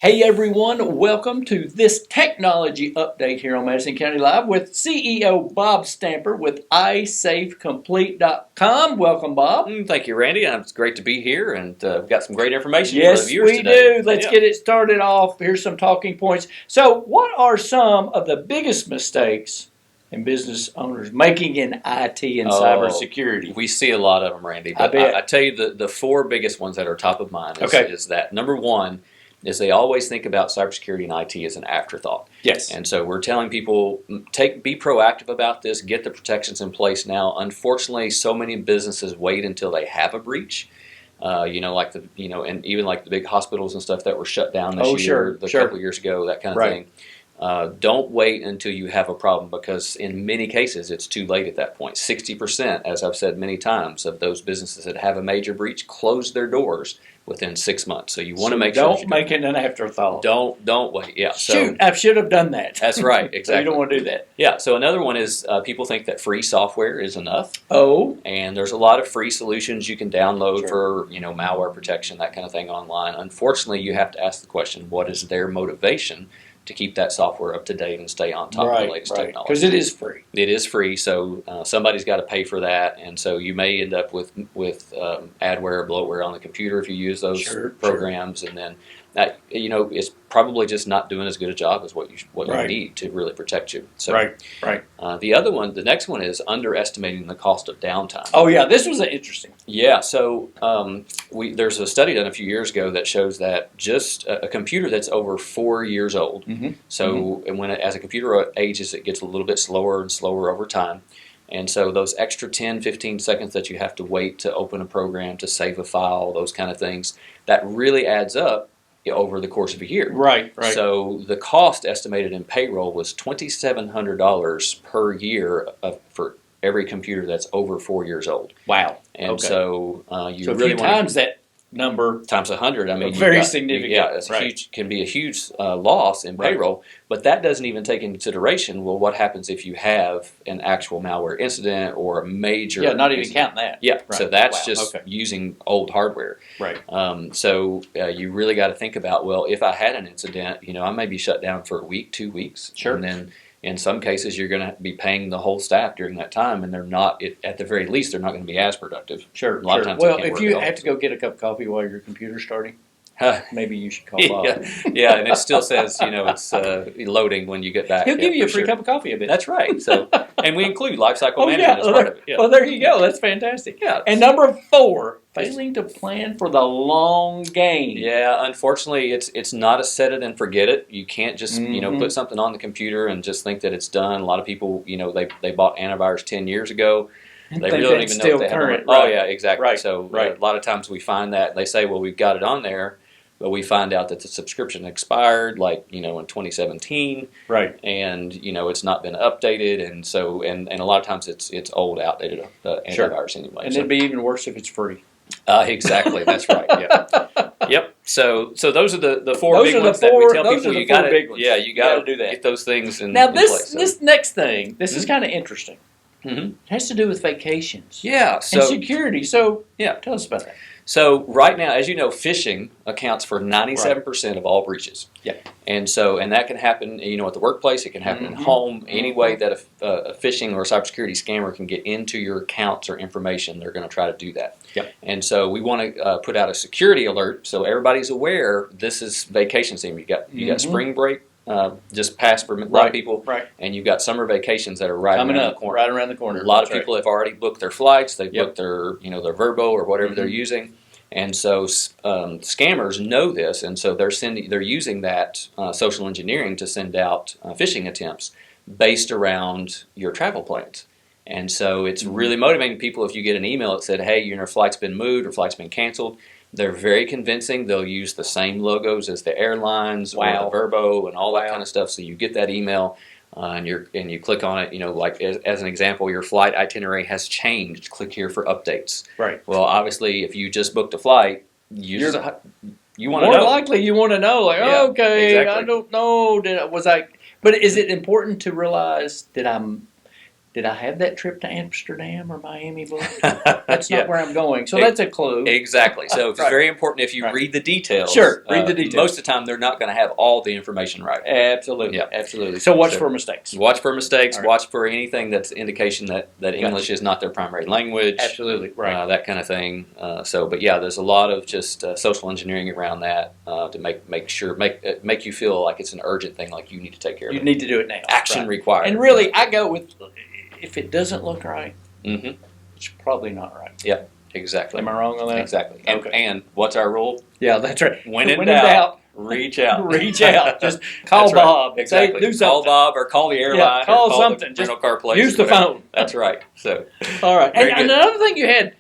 Hey everyone, welcome to this technology update here on Madison County Live with CEO Bob Stamper with isafecomplete.com. Welcome, Bob. Thank you, Randy. It's great to be here, and we've got some great information for the Yes, viewers we today. do. Let's get it started off. Here's some talking points. So, what are some of the biggest mistakes in business owners making in IT and cybersecurity? We see a lot of them, Randy. But I tell you, the four biggest ones that are top of mind is that number one is they always think about cybersecurity and IT as an afterthought. Yes. And so we're telling people, be proactive about this, get the protections in place now. Unfortunately, so many businesses wait until they have a breach. And even like the big hospitals and stuff that were shut down this year, a couple of years ago, that kind of thing. Don't wait until you have a problem, because in many cases it's too late at that point. 60%, as I've said many times, of those businesses that have a major breach close their doors within 6 months. So you want to make sure don't make it an afterthought. Don't wait. Yeah. Shoot, I should have done that. That's right. Exactly. So you don't want to do that. Yeah. So another one is people think that free software is enough. Oh. And there's a lot of free solutions you can download for malware protection, that kind of thing online. Unfortunately, you have to ask the question: what is their motivation to keep that software up to date and stay on top of the latest technology? Because it is free. It is free, so somebody's got to pay for that, and so you may end up with adware or bloatware on the computer if you use those programs, and then that it's probably just not doing as good a job as what you need to really protect you. So, the next one is underestimating the cost of downtime. Oh yeah, this was interesting. Yeah, so there's a study done a few years ago that shows that just a computer that's over 4 years old. And as a computer ages, it gets a little bit slower and slower over time. And so those extra 10, 15 seconds that you have to wait to open a program, to save a file, those kind of things, that really adds up over the course of a year. Right. So the cost estimated in payroll was $2,700 per year for every computer that's over 4 years old. Wow. And so you really want times that number times 100. I mean, very significant. Yeah, it's can be a huge loss in payroll. But that doesn't even take into consideration, well, what happens if you have an actual malware incident or a major? Yeah, not even counting that. Yeah, so that's just using old hardware. Right. So you really got to think about, well, if I had an incident, I may be shut down for a week, 2 weeks, and then in some cases, you're going to be paying the whole staff during that time, and they're not, at the very least, they're not going to be as productive. A lot of times, well, if you have to go get a cup of coffee while your computer's starting, maybe you should call Bob. Yeah, and it still says, it's loading when you get back. He'll give you a free cup of coffee a bit. That's right. So, and we include lifecycle management as part of it. Yeah. Well, there you go. That's fantastic. Yeah. And number 4, failing to plan for the long game. Yeah, unfortunately, it's not a set it and forget it. You can't just put something on the computer and just think that it's done. A lot of people, they bought antivirus 10 years ago. They really don't even know if they have it. Oh yeah, exactly. So a lot of times we find that they say, well, we've got it on there, but we find out that the subscription expired, in 2017. Right. And it's not been updated, and so and a lot of times it's old, outdated antivirus anyway. And it'd be even worse if it's free. Exactly. That's right. Yeah. Yep. So those are the four big ones that we tell people you got to do that. Get those things in place. This next thing, this is kind of interesting. It has to do with vacations. Yeah. And security. So tell us about that. So right now, as you know, phishing accounts for 97% of all breaches. Yeah. And that can happen, at the workplace. It can happen at home. Any way that a phishing or a cybersecurity scammer can get into your accounts or information, they're going to try to do that. Yep. And so we want to put out a security alert so everybody's aware this is vacation season. You got spring break just passed for a lot of people, and you've got summer vacations that are coming around the corner. Right around the corner. A lot of people have already booked their flights. They've booked their their Verbo or whatever they're using. And so scammers know this, and so they're using that social engineering to send out phishing attempts based around your travel plans. And so it's really motivating people if you get an email that said, hey, your flight's been moved or flight's been canceled. They're very convincing. They'll use the same logos as the airlines or the Verbo and all that kind of stuff. So you get that email and you click on it. Like as an example, your flight itinerary has changed. Click here for updates. Right. Well, obviously, if you just booked a flight, you want to know. More likely, you want to know. Like, okay, exactly. I don't know. But is it important to realize that I'm did I have that trip to Amsterdam or Miami booked? That's Yeah. not where I'm going. So that's a clue. Exactly. So it's Right. very important if you Right. read the details. Sure, read the details. Most of the time, they're not going to have all the information right. Absolutely. Yeah. Absolutely. So watch for mistakes. Watch for mistakes. All right. Watch for anything that's indication that English is not their primary language. Absolutely. Right. That kind of thing. But yeah, there's a lot of just social engineering around that to make you feel like it's an urgent thing, like you need to take care of You it. need to do it now. Action Right. required. And really, I go with, if it doesn't look right, Mm-hmm. it's probably not right. Yeah, exactly. Am I wrong on that? Exactly. Okay. And what's our rule? Yeah, that's right. When in doubt, reach out. Reach out. Just call That's right. Bob. Exactly. Say, do something. Call Bob or call the airline. Yeah, call or something. The rental car place. Use the whatever. phone. That's right. So, All right. Very And good. another thing you had,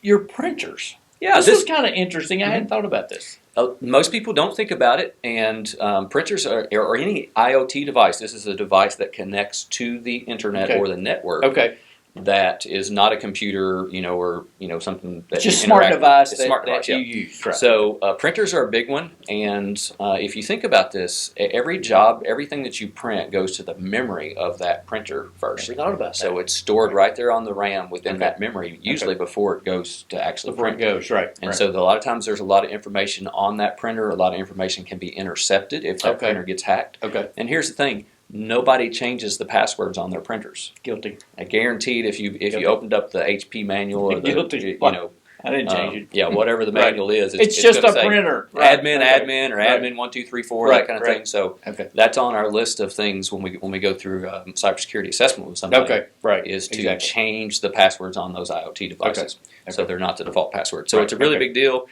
your printers. yeah, This is kind of interesting. I hadn't thought about this. most people don't think about it, and printers or any IoT device. This is a device that connects to the internet Okay. or the network. Okay. That is not a computer, or something that It's just you smart interact with. device It's smart that device, you yeah. use. Right. So printers are a big one, and if you think about this, every job, everything that you print goes to the memory of that printer first. Never thought about that. So it's stored right there on the RAM within Okay. that memory, usually before it goes to actually Before it print. goes, right. And right. so a lot of times there's a lot of information on that printer. A lot of information can be intercepted if that Okay. printer gets hacked. Okay. And here's the thing. Nobody changes the passwords on their printers. Guilty. I guaranteed if you Guilty. opened up the HP manual or the Guilty. I didn't change it. yeah, whatever the Right. manual is, It's just gonna a say printer. Right. admin, Okay. admin, or Right. admin 1 2 3 4, Right, that kind of right. thing. So Okay. that's on our list of things when we go through cybersecurity assessment with somebody. Okay. Right. Is to Exactly. change the passwords on those IoT devices, so Okay. they're not the default password. So Right. it's a really Okay. big deal.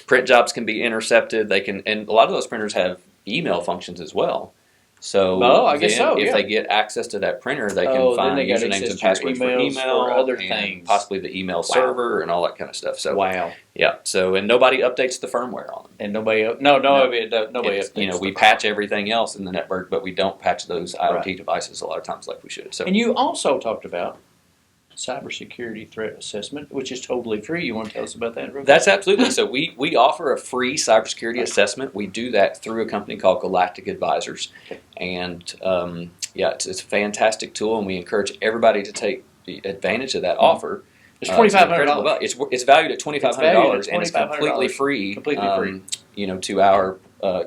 Print jobs can be intercepted. They can, and a lot of those printers have email functions as well. So Oh, I guess then so, if yeah. they get access to that printer, they Oh, can then find they got usernames access and to your passwords for emails, email, for other and things. possibly the email server and all that kind of stuff. So Wow. yeah. So and nobody updates the firmware on them. And nobody else. Nobody It's, else. we patch everything else in the network, but we don't patch those IoT devices a lot of times like we should. So And you also talked about cybersecurity threat assessment, which is totally free. You want to tell us about that? real quick? that's absolutely. So we offer a free cybersecurity assessment. We do that through a company called Galactic Advisors, and it's a fantastic tool, and we encourage everybody to take advantage of that offer. It's $2,500. Well, it's valued at $2,500, and it's completely $2,500. free. Completely free. To our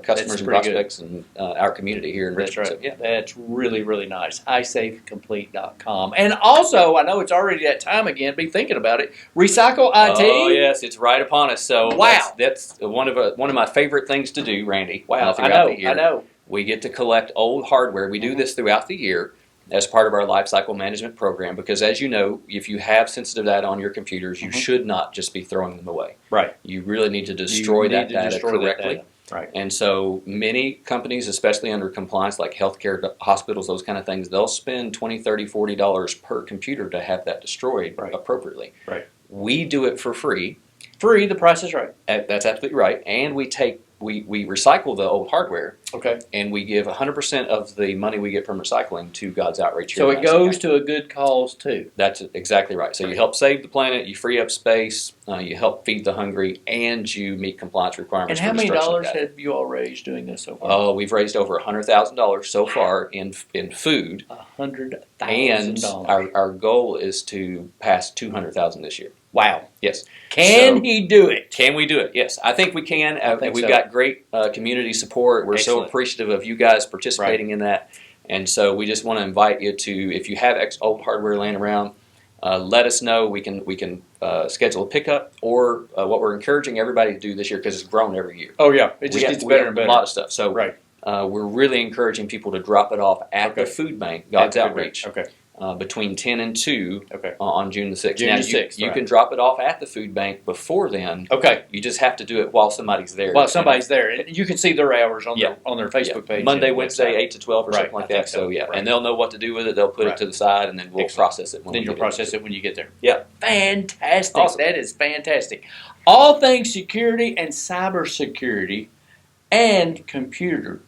customers and pretty good. prospects and our community here in That's Richmond. right. So, yeah. That's really, really nice. Isafecomplete.com. And also, I know it's already that time again. Be thinking about it. Recycle IT. Oh yes, it's right upon us. So Wow. that's one of my favorite things to do, Randy. Wow. Throughout the year. I know. We get to collect old hardware. We do this throughout the year as part of our lifecycle management program because, as you know, if you have sensitive data on your computers, you should not just be throwing them away. Right. You really need to destroy that data correctly. Right. And so many companies, especially under compliance like healthcare, hospitals, those kind of things, they'll spend $20, $30, $40 per computer to have that destroyed appropriately. Right. We do it for free. Free, the price is right. That's absolutely right. And we recycle the old hardware. Okay. And we give 100% of the money we get from recycling to God's Outreach. So here it in Madison goes County. to a good cause too. That's exactly right. So you help save the planet, you free up space, you help feed the hungry, and you meet compliance requirements. And how for many destruction of dollars data. have you all raised doing this so far? We've raised over $100,000 so far in food, and $100,000. our goal is to pass $200,000 this year. Wow. Yes. Can he do it? Can we do it? Yes, I think we can. think We've so. got great community support. We're so Excellent. appreciative of you guys participating in that. And so we just want to invite you to, if you have old hardware laying around, let us know. We can schedule a pickup, or what we're encouraging everybody to do this year, because it's grown every year. Oh yeah, it just We gets have better and better. A lot of stuff. So Right. we're really encouraging people to drop it off at the food bank, God's Outreach, Okay. between 10 and 2 Okay. on June the 6th. June Now, the 6th, you right. can drop it off at the food bank before then. Okay. You just have to do it while somebody's there. Well, somebody's there. And you can see their hours on Yeah. their Facebook page. Monday, and Wednesday, website. 8 to 12 or Right, something like I think that. So, yeah, right. and they'll know what to do with it. They'll put Right. it to the side, and then we'll Excellent. process it. When Then we you'll get process it when you get there. Yeah. Fantastic. Awesome. That is fantastic. All things security and cybersecurity and computer.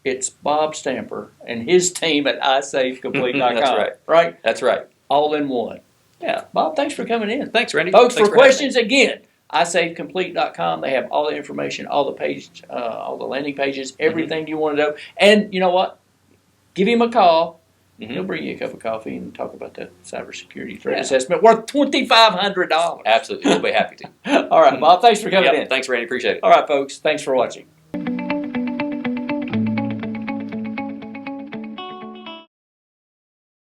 It's Bob Stamper and his team at isafecomplete.com. That's right. Right? That's right. All in one. Yeah. Bob, thanks for coming in. Thanks, Randy. Folks, Thanks for having me. questions, again, isafecomplete.com. They have all the information, all the landing pages, everything you want to know. And you know what? Give him a call. He'll bring you a cup of coffee and talk about the cybersecurity threat assessment worth $2,500. Absolutely, we'll be happy to. All right, Bob. Thanks for coming in. Thanks, Randy. Appreciate it. All right, folks. Thanks for watching.